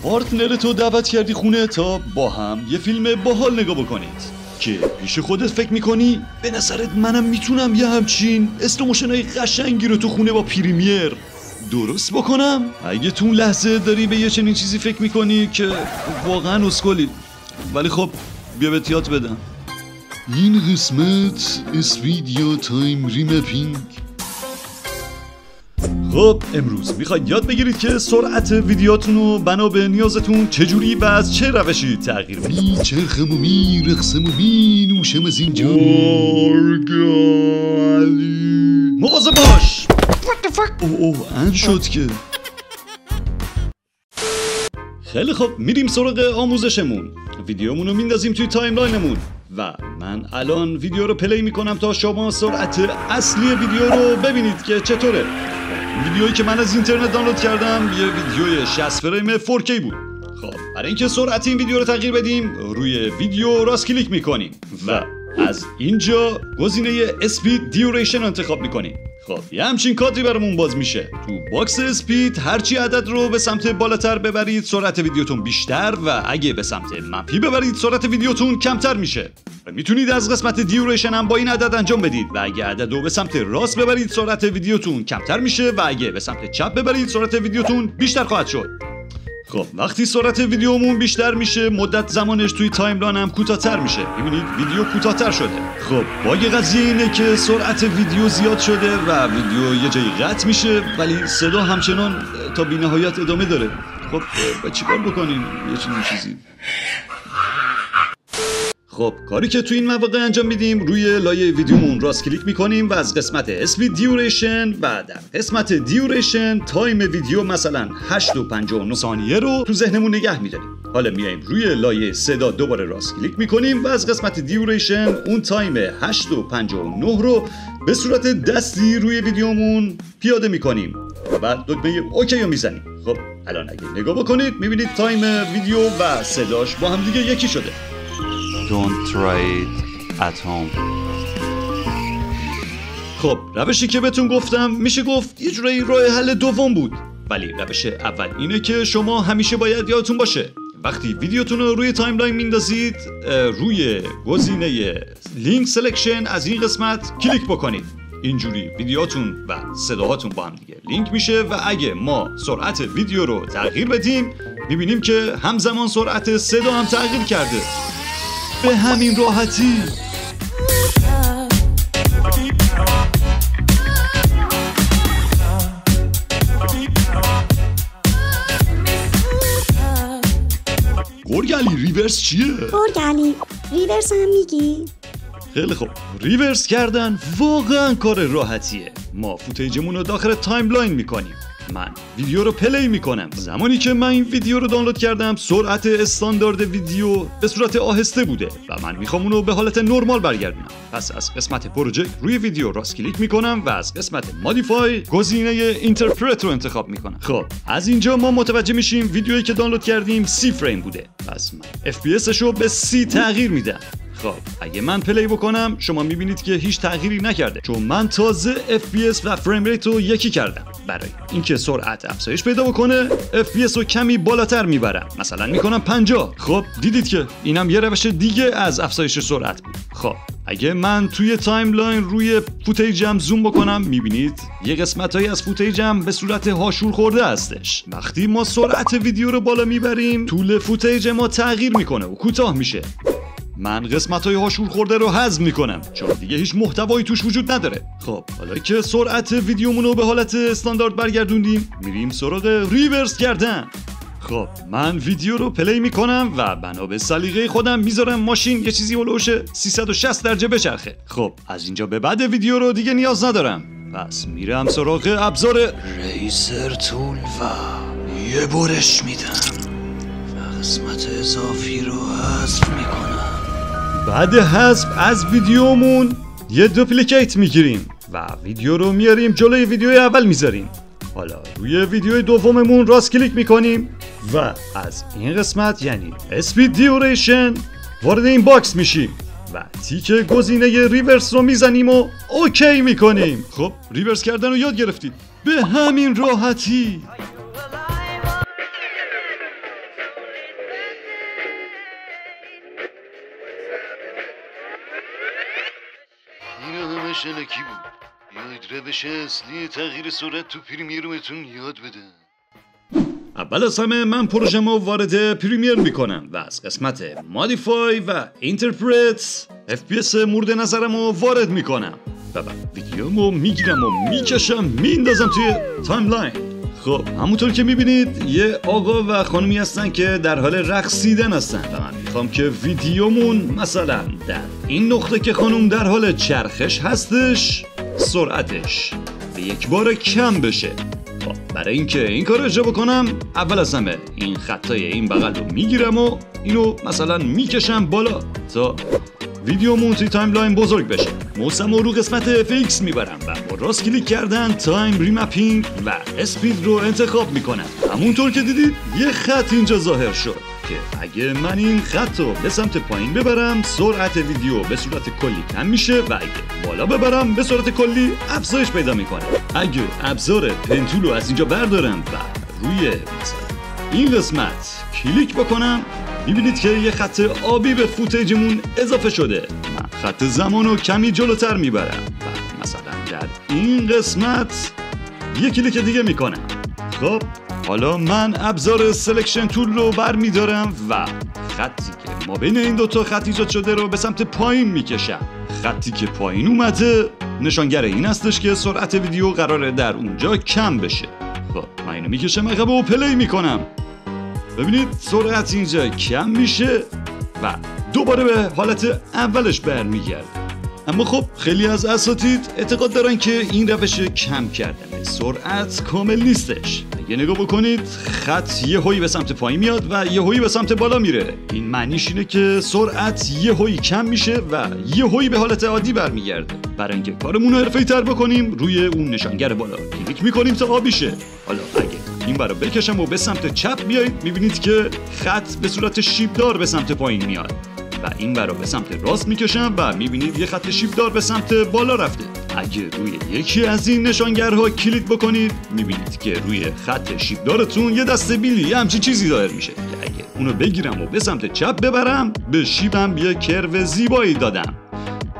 پارتنرتو دعوت کردی خونه تا با هم یه فیلم باحال نگاه بکنید که پیش خودت فکر میکنی به نظرت منم میتونم یه همچین استوموشنای قشنگی رو تو خونه با پریمیر درست بکنم؟ اگه تو اون لحظه داری به یه چنین چیزی فکر میکنی که واقعا اسکلی، ولی خب بیا بهت یاد بدم. این قسمت اسویدیا تایم ریمپینگ. خب امروز میخواید یاد بگیرید که سرعت ویدیوتون رو بنا به نیازتون چجوری و از چه روشی تغییر بدید. میچرخم و میرقصم و مینوشم از اینجا. مواظب باش. اوه ان شد که. خیلی خب میریم سراغ آموزشمون. ویدیومون رو میندازیم توی تایملاینمون و من الان ویدیو رو پلی میکنم تا شما سرعت اصلی ویدیو رو ببینید که چطوره. ویدیویی که من از اینترنت دانلود کردم یه ویدیوی 60 فریم 4K بود. خب برای اینکه سرعت این ویدیو رو تغییر بدیم روی ویدیو راست کلیک میکنیم و از اینجا گزینه اسپید دیوریشن انتخاب میکنیم. خب یه همچین کادری برامون باز میشه. تو باکس اسپید هرچی عدد رو به سمت بالاتر ببرید سرعت ویدیوتون بیشتر و اگه به سمت منفی ببرید سرعت ویدیوتون کمتر میشه. میتونید از قسمت دیوریشن هم با این عدد انجام بدید و اگه عدد رو به سمت راست ببرید سرعت ویدیوتون کمتر میشه و اگه به سمت چپ ببرید سرعت ویدیوتون بیشتر خواهد شد. خب وقتی سرعت ویدیومون بیشتر میشه مدت زمانش توی تایملاین هم کوتاه‌تر میشه. میبینید ویدیو کوتاه‌تر شده. خب باگ قضیه اینه که سرعت ویدیو زیاد شده و ویدیو یه جایی قطع میشه ولی صدا همچنان تا بی‌نهایت ادامه داره. خب چیکار بکنیم یه چنین چیزی؟ خب کاری که تو این مواقع انجام میدیم روی لایه ویدیومون راست کلیک میکنیم و از قسمت اسپید دیوریشن و در قسمت دیوریشن تایم ویدیو مثلا 8 و 59 ثانیه رو تو ذهنمون نگه میداریم. حالا میایم روی لایه صدا دوباره راست کلیک میکنیم و از قسمت دیوریشن اون تایم 8 و 59 رو به صورت دستی روی ویدیومون پیاده میکنیم و بعد دکمه اوکی رو میزنیم. خب الان اگه نگاه بکنید میبینید تایم ویدیو و صداش با هم دیگه یکی شده. Don't try it at home. خب روشی که بهتون گفتم میشه گفت یه جورایی راه حل دوم بود، ولی روش اول اینه که شما همیشه باید یادتون باشه وقتی ویدیوتون رو روی تایملاین میندازید روی گزینه لینک سلکشن از این قسمت کلیک بکنید. اینجوری ویدیوتون و صداهاتون با هم دیگه لینک میشه و اگه ما سرعت ویدیو رو تغییر بدیم میبینیم که همزمان سرعت صدا هم تغییر کرده. به همین راحتی. گرگلی ریورس چیه؟ گرگلی ریورس هم میگی؟ خیلی خوب، ریورس کردن واقعا کار راحتیه. ما فوتیجمون رو داخل تایملاین میکنیم. من ویدیو رو پلی میکنم. زمانی که من این ویدیو رو دانلود کردم سرعت استاندارد ویدیو به صورت آهسته بوده و من میخوام اونو به حالت نرمال برگردونم. پس از قسمت پروژکت روی ویدیو راست کلیک میکنم و از قسمت مودیفای گزینه اینترپرت رو انتخاب میکنم. خب از اینجا ما متوجه میشیم ویدیویی که دانلود کردیم 30 فریم بوده. پس من FPS رو به 30 تغییر میدم. خب اگه من پلی بکنم شما میبینید که هیچ تغییری نکرده چون من تازه FPS و فریم ریت رو یکی کردم. برای اینکه سرعت افزایش پیدا بکنه FPS رو کمی بالاتر میبرم، مثلا میکنم 50. خب دیدید که اینم یه روش دیگه از افزایش سرعت بود. خب اگه من توی تایملاین روی فوتیجم زوم بکنم میبینید یه قسمتایی از فوتیجم به صورت هاشور خورده هستش. وقتی ما سرعت ویدیو رو بالا میبریم طول فوتیج ما تغییر میکنه و کوتاه میشه. من قسمت‌های هاشور خورده رو حذف میکنم چون دیگه هیچ محتوایی توش وجود نداره. خب حالا که سرعت ویدیومون رو به حالت استاندارد برگردوندیم میریم سراغ ریورس کردن. خب من ویدیو رو پلی میکنم و بنا به سلیقه خودم میذارم ماشین یه چیزی هولوش 360 درجه بچرخه. خب از اینجا به بعد ویدیو رو دیگه نیاز ندارم، پس میرم سراغ ابزار ریزر تول و یه برش میدم و قسمت اضافی رو حذف میکنم. بعد حذف از ویدیومون یه دوپلیکیت میگیریم و ویدیو رو میاریم جلوی ویدیوی اول میذاریم. حالا روی ویدیوی دوممون راست کلیک میکنیم و از این قسمت یعنی اسپید دیوریشن وارد این باکس میشیم و تیک گزینه ریورس رو میزنیم و اوکی میکنیم. خب ریورس کردن رو یاد گرفتید. به همین راحتی. شنکی بود. بیایید روش اصلی تغییر سرعت تو پریمیر بهتون یاد بدم. اول از همه من پروژه‌مو وارد پریمیر میکنم و از قسمت مودیفای و اینترپرت FPS مورد نظرمو وارد میکنم و بعد ویدیومو میگیرم و میکشم میندازم توی تایملاین. خب همونطور که میبینید یه آقا و خانومی هستن که در حال رقصیدن هستن و من میخوام که ویدیومون مثلا در این نقطه که خانوم در حال چرخش هستش سرعتش به یک بار کم بشه. خب برای اینکه این کار رو اجرا بکنم اول از همه این خطای این بغل رو میگیرم و اینو مثلا میکشم بالا تا ویدیومون توی تایملاین بزرگ بشه. موسم رو قسمت FX میبرم و با راست کلیک کردن تایم ریمپینگ و اسپید رو انتخاب میکنم. همونطور که دیدید یه خط اینجا ظاهر شد که اگه من این خط رو به سمت پایین ببرم سرعت ویدیو به صورت کلی کم میشه و اگه بالا ببرم به صورت کلی افزایش پیدا میکنه. اگه ابزار پنتول رو از اینجا بردارم و روی مثلا این قسمت کلیک بکنم میبینید که یه خط آبی به فوتیجمون اضافه شده. من خط زمان رو کمی جلوتر میبرم و مثلا در این قسمت یه کلیک دیگه میکنم. خب حالا من ابزار سلکشن تول رو برمیدارم و خطی که ما بین این دوتا خط ایجاد شده رو به سمت پایین میکشم. خطی که پایین اومده نشانگر این هستش که سرعت ویدیو قراره در اونجا کم بشه. خب من اینو میکشم عقب و پلی میکنم. ببینید سرعت اینجا کم میشه و دوباره به حالت اولش برمیگرده. اما خب خیلی از اساتید اعتقاد دارن که این روش کم کردن سرعت کامل نیستش. اگه نگاه بکنید خط یهویی به سمت پایین میاد و یهویی به سمت بالا میره. این معنیش اینه که سرعت یهویی کم میشه و یهویی به حالت عادی برمیگرده. برای اینکه کارمون رو حرفه‌ای‌تر بکنیم روی اون نشانگر بالا کلیک میکنیم تا آبی شه. حالا اگه این برا بکشم و به سمت چپ بیایید میبینید که خط به صورت شیبدار به سمت پایین میاد و این برا به سمت راست میکشم و میبینید یه خط شیبدار به سمت بالا رفته. اگه روی یکی از این نشانگرها کلیک بکنید میبینید که روی خط شیبدارتون یه دسته بیلی همچین چیزی ظاهر میشه که اگه اونو بگیرم و به سمت چپ ببرم به شیبم یه کرو زیبایی دادم.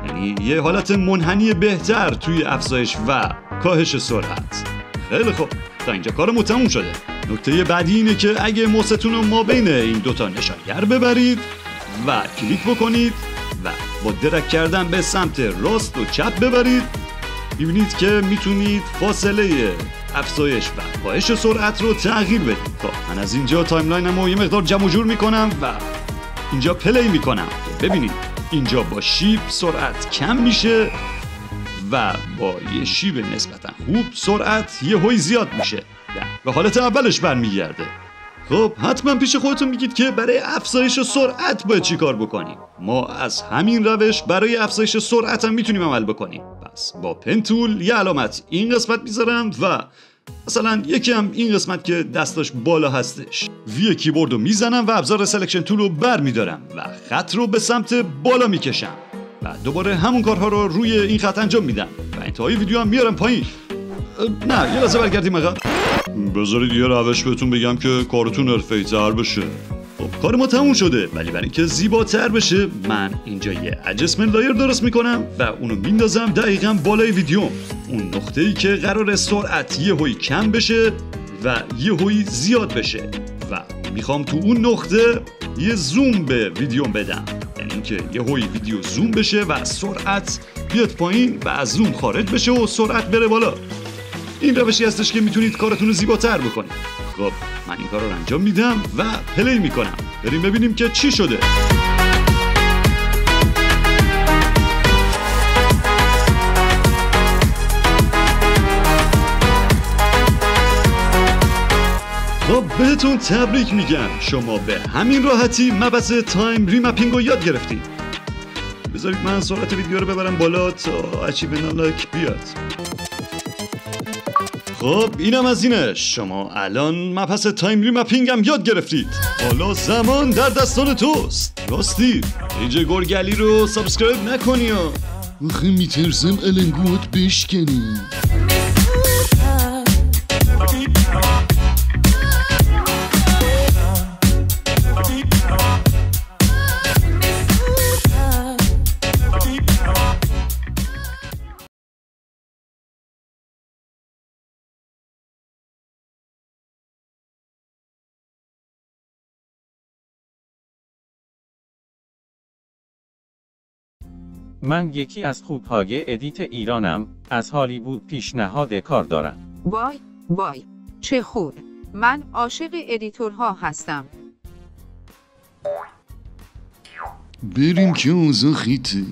یعنی یه حالت منحنی بهتر توی افزایش و کاهش سرعت. خیلی خوب تا اینجا کارمون تموم شده. نکته بعدی اینه که اگه موستون رو ما بین این دوتا نشانگر ببرید و کلیک بکنید و با درک کردن به سمت راست و چپ ببرید میبینید که میتونید فاصله افزایش و کاهش سرعت رو تغییر بدید. خب من از اینجا تایملاینمو یه مقدار جمع جور میکنم و اینجا پلی میکنم. ببینید اینجا با شیب سرعت کم میشه و با یه شیب نسبتا خوب سرعت یهویی زیاد میشه و حالت اولش برمیگرده. خب حتما پیش خودتون میگید که برای افزایش سرعت باید چی کار بکنیم. ما از همین روش برای افزایش سرعت هم میتونیم عمل بکنیم. پس با پنتول یه علامت این قسمت میذارم و مثلا یکی هم این قسمت که دستاش بالا هستش وی کیبورد رو میزنم و ابزار سلکشن تول رو بر میدارم و خط رو به سمت بالا میکشم و دوباره همون کارها رو روی این خط انجام میدم و انتهای ویدیو هم میارم پایین. نه یه لحظه برگردیم عقب. بذارید یه روش بهتون بگم که کارتون حرفه‌ای‌تر بشه. خب کار ما تموم شده ولی برای اینکه زیباتر بشه من اینجا یه ادجستمنت لایر درست میکنم و اونو میندازم دقیقاً بالای ویدیو. اون نقطه‌ای که قرار سرعت یهویی کم بشه و یهویی زیاد بشه و میخوام تو اون نقطه یه زوم به ویدیو بدم. یعنی اینکه یهویی ویدیو زوم بشه و سرعت بیاد پایین و از زوم خارج بشه و سرعت بره بالا. این روشی هستش که میتونید کارتون رو زیباتر بکنید. خب من این کار رو انجام میدم و پلی میکنم. بریم ببینیم که چی شده. خب بهتون تبریک میگم، شما به همین راحتی مبحث تایم ریمپینگ رو یاد گرفتید. بذارید من سرعت ویدیو رو ببرم بالا تا اچیومنت لاک بیاد. خب اینم از اینه، شما الان مبحث تایم ریمپینگ هم یاد گرفتید. حالا زمان در دستان توست. راستی پیج گرگلی رو سابسکرایب نکنی ها. آخه میترسم الانگوات بشکنی. من یکی از خوب‌های ادیت ایرانم. از هالیوود پیشنهاد کار دارم. وای وای چه خوب. من عاشق ادیتورها هستم. بریم که اوضاع خیته.